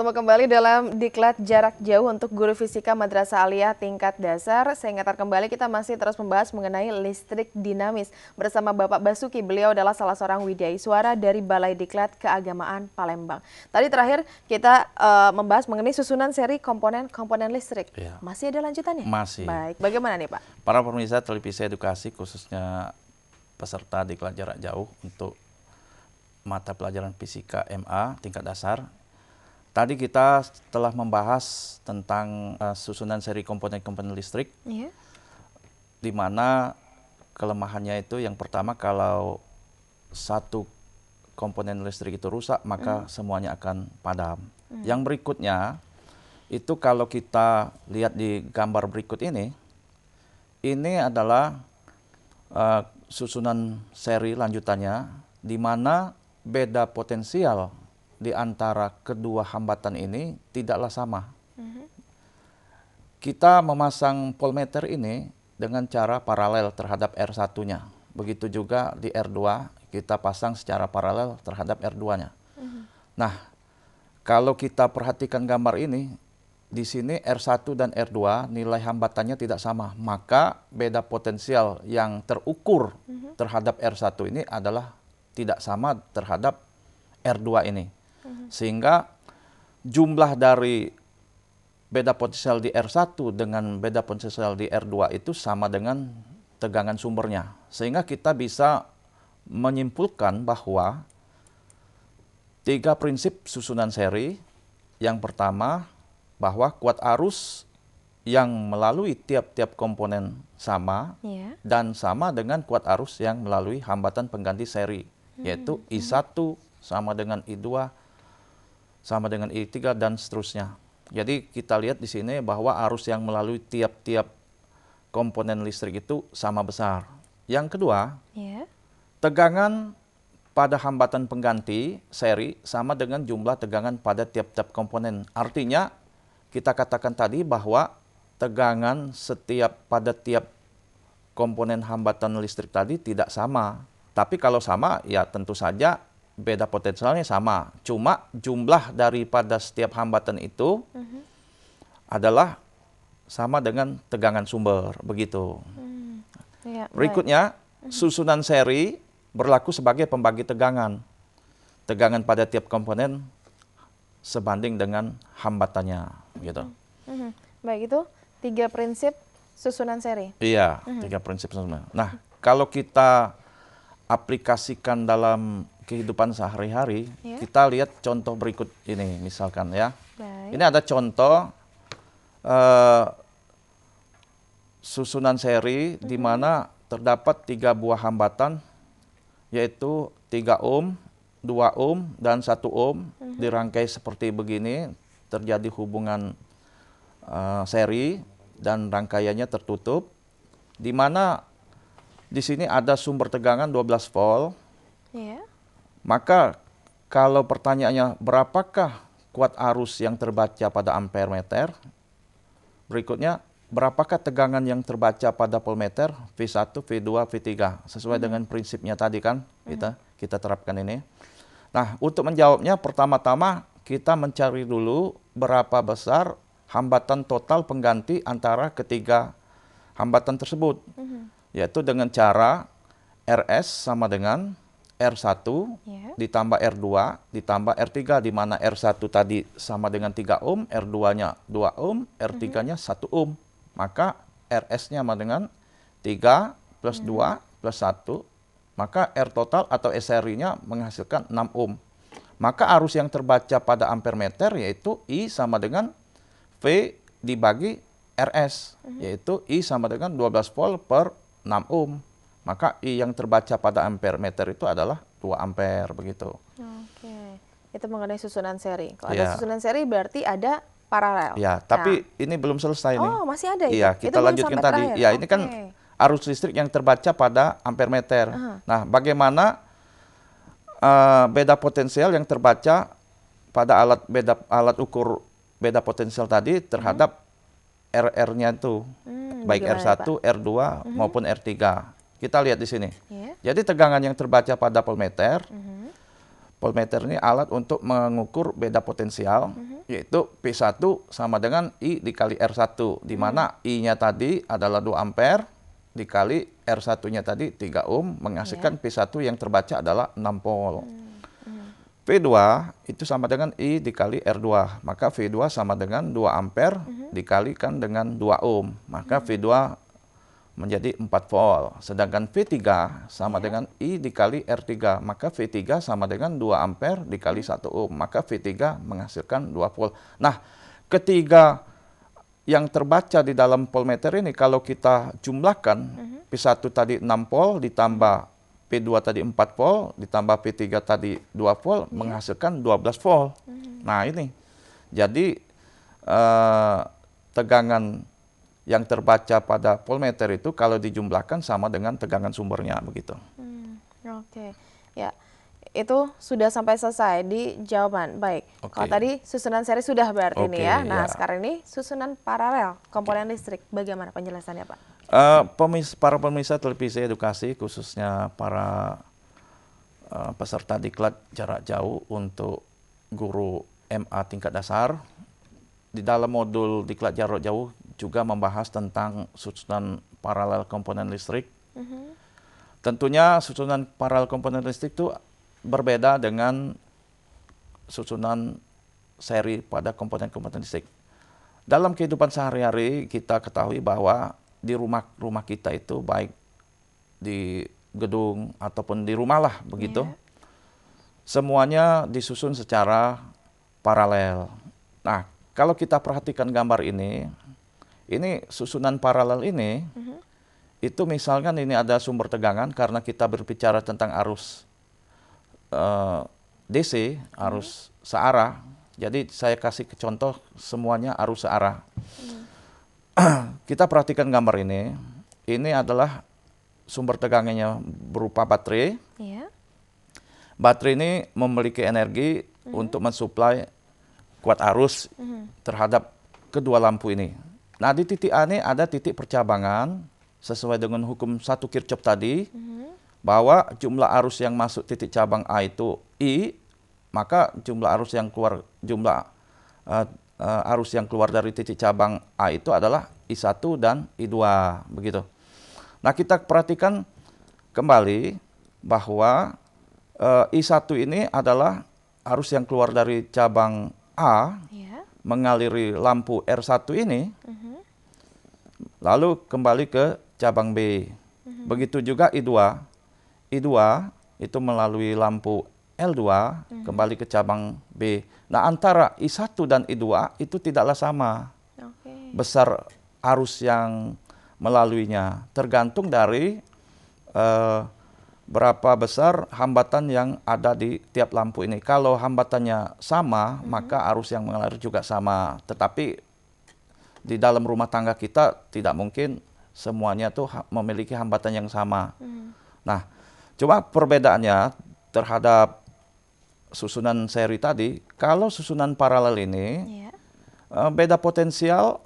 Bertemu kembali dalam Diklat Jarak Jauh untuk Guru Fisika Madrasah Aliyah tingkat dasar. Saya ingatkan kembali kita masih terus membahas mengenai listrik dinamis. Bersama Bapak Basuki, beliau adalah salah seorang widyaswara dari Balai Diklat Keagamaan Palembang. Tadi terakhir kita membahas mengenai susunan seri komponen listrik. Ya. Masih ada lanjutannya? Masih. Baik, bagaimana nih Pak? Para pemirsa televisi edukasi khususnya peserta Diklat Jarak Jauh untuk mata pelajaran fisika MA tingkat dasar. Tadi kita telah membahas tentang susunan seri komponen-komponen listrik, di mana kelemahannya itu yang pertama kalau satu komponen listrik itu rusak maka semuanya akan padam. Yang berikutnya itu kalau kita lihat di gambar berikut ini adalah susunan seri lanjutannya, di mana beda potensial di antara kedua hambatan ini tidaklah sama. Kita memasang voltmeter ini dengan cara paralel terhadap R1-nya. Begitu juga di R2 kita pasang secara paralel terhadap R2-nya. Nah, kalau kita perhatikan gambar ini, di sini R1 dan R2 nilai hambatannya tidak sama. Maka beda potensial yang terukur terhadap R1 ini adalah tidak sama terhadap R2 ini. Sehingga jumlah dari beda potensial di R1 dengan beda potensial di R2 itu sama dengan tegangan sumbernya. Sehingga kita bisa menyimpulkan bahwa 3 prinsip susunan seri. Yang pertama, bahwa kuat arus yang melalui tiap-tiap komponen sama dan sama dengan kuat arus yang melalui hambatan pengganti seri, yaitu I1 sama dengan I2 sama dengan I3 dan seterusnya. Jadi kita lihat di sini bahwa arus yang melalui tiap-tiap komponen listrik itu sama besar. Yang kedua, tegangan pada hambatan pengganti seri sama dengan jumlah tegangan pada tiap-tiap komponen. Artinya kita katakan tadi bahwa tegangan pada tiap komponen hambatan listrik tadi tidak sama. Tapi kalau sama ya tentu saja beda potensialnya sama. Cuma jumlah daripada setiap hambatan itu adalah sama dengan tegangan sumber, begitu. Berikutnya, susunan seri berlaku sebagai pembagi tegangan. Tegangan pada tiap komponen sebanding dengan hambatannya, gitu. Baik, itu 3 prinsip susunan seri. Iya, 3 prinsip susunan. Nah, kalau kita aplikasikan dalam kehidupan sehari-hari, kita lihat contoh berikut ini, misalkan ya. Ini ada contoh susunan seri di mana terdapat 3 buah hambatan, yaitu 3 ohm, 2 ohm, dan 1 ohm. Dirangkai seperti begini, terjadi hubungan seri dan rangkaiannya tertutup, di mana di sini ada sumber tegangan 12 volt. Maka kalau pertanyaannya berapakah kuat arus yang terbaca pada ampere meter? Berikutnya, berapakah tegangan yang terbaca pada voltmeter V1, V2, V3? Sesuai dengan prinsipnya tadi kan kita terapkan ini. Nah, untuk menjawabnya pertama-tama kita mencari dulu berapa besar hambatan total pengganti antara ketiga hambatan tersebut. Yaitu dengan cara RS sama dengan R1 ditambah R2 ditambah R3, di mana R1 tadi sama dengan 3 ohm, R2-nya 2 ohm, R3-nya 1 ohm. Maka RS-nya sama dengan 3 plus 2 plus 1, maka R total atau S seri-nya menghasilkan 6 ohm. Maka arus yang terbaca pada ampere meter yaitu I sama dengan V dibagi RS, yaitu I sama dengan 12 volt per 6 ohm. Maka I yang terbaca pada ampere meter itu adalah 2 ampere, begitu. Oke, itu mengenai susunan seri. Kalau ada susunan seri berarti ada paralel. Ya, tapi ini belum selesai nih. Oh, masih ada ya? Iya, kita lanjutkan tadi. Terakhir. Ya, ini kan arus listrik yang terbaca pada ampere meter. Nah, bagaimana beda potensial yang terbaca pada alat ukur beda potensial tadi terhadap RR-nya itu, baik R1, R2 maupun R3. Kita lihat di sini. Jadi tegangan yang terbaca pada voltmeter, voltmeter ini alat untuk mengukur beda potensial yaitu P1 sama dengan I dikali R1, di mana I-nya tadi adalah 2 ampere, dikali R1-nya tadi 3 ohm, menghasilkan P1 yang terbaca adalah 6 volt. V2 itu sama dengan I dikali R2, maka V2 sama dengan 2 ampere dikalikan dengan 2 ohm, maka V2 menjadi 4 volt. Sedangkan V3 sama dengan I dikali R3, maka V3 sama dengan 2 ampere dikali 1 ohm, maka V3 menghasilkan 2 volt. Nah, ketiga yang terbaca di dalam voltmeter ini kalau kita jumlahkan, P1 tadi 6 volt ditambah P2 tadi 4 volt ditambah P3 tadi 2 volt menghasilkan 12 volt. Nah, ini. Jadi tegangan yang terbaca pada voltmeter itu kalau dijumlahkan sama dengan tegangan sumbernya, begitu. Oke, ya itu sudah sampai selesai di jawaban. Baik, kalau tadi susunan seri sudah berarti ini ya. Nah, sekarang ini susunan paralel komponen listrik. Bagaimana penjelasannya, Pak? Para pemirsa televisi edukasi, khususnya para peserta diklat jarak jauh untuk guru MA tingkat dasar, di dalam modul diklat jarak jauh juga membahas tentang susunan paralel komponen listrik. Tentunya susunan paralel komponen listrik itu berbeda dengan susunan seri pada komponen-komponen listrik. Dalam kehidupan sehari-hari kita ketahui bahwa di rumah kita itu, baik di gedung ataupun di rumah lah begitu, semuanya disusun secara paralel. Nah, kalau kita perhatikan gambar ini susunan paralel ini, itu misalkan ini ada sumber tegangan karena kita berbicara tentang arus DC, arus searah. Jadi saya kasih contoh semuanya arus searah. Kita perhatikan gambar ini adalah sumber tegangannya berupa baterai. Baterai ini memiliki energi untuk mensuplai kuat arus terhadap kedua lampu ini. Nah, di titik A ini ada titik percabangan sesuai dengan hukum 1 Kirchhoff tadi, bahwa jumlah arus yang masuk titik cabang A itu I, maka jumlah arus yang keluar arus yang keluar dari titik cabang A itu adalah I1 dan I2 begitu. Nah, kita perhatikan kembali bahwa I1 ini adalah arus yang keluar dari cabang A mengaliri lampu R1 ini, lalu kembali ke cabang B. Begitu juga I2. I2 itu melalui lampu L2 kembali ke cabang B. Nah, antara I1 dan I2 itu tidaklah sama besar arus yang melaluinya, tergantung dari berapa besar hambatan yang ada di tiap lampu ini. Kalau hambatannya sama, maka arus yang mengalir juga sama. Tetapi di dalam rumah tangga kita tidak mungkin semuanya tuh memiliki hambatan yang sama. Nah, coba perbedaannya terhadap susunan seri tadi. Kalau susunan paralel ini, beda potensial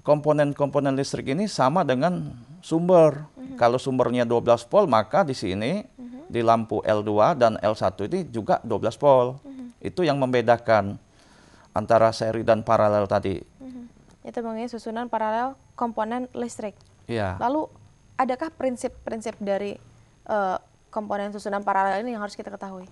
komponen-komponen listrik ini sama dengan sumber. Kalau sumbernya 12 volt, maka di sini di lampu L2 dan L1 ini juga 12 volt. Itu yang membedakan antara seri dan paralel tadi. Itu mengenai susunan paralel komponen listrik. Iya. Lalu adakah prinsip-prinsip dari komponen susunan paralel ini yang harus kita ketahui?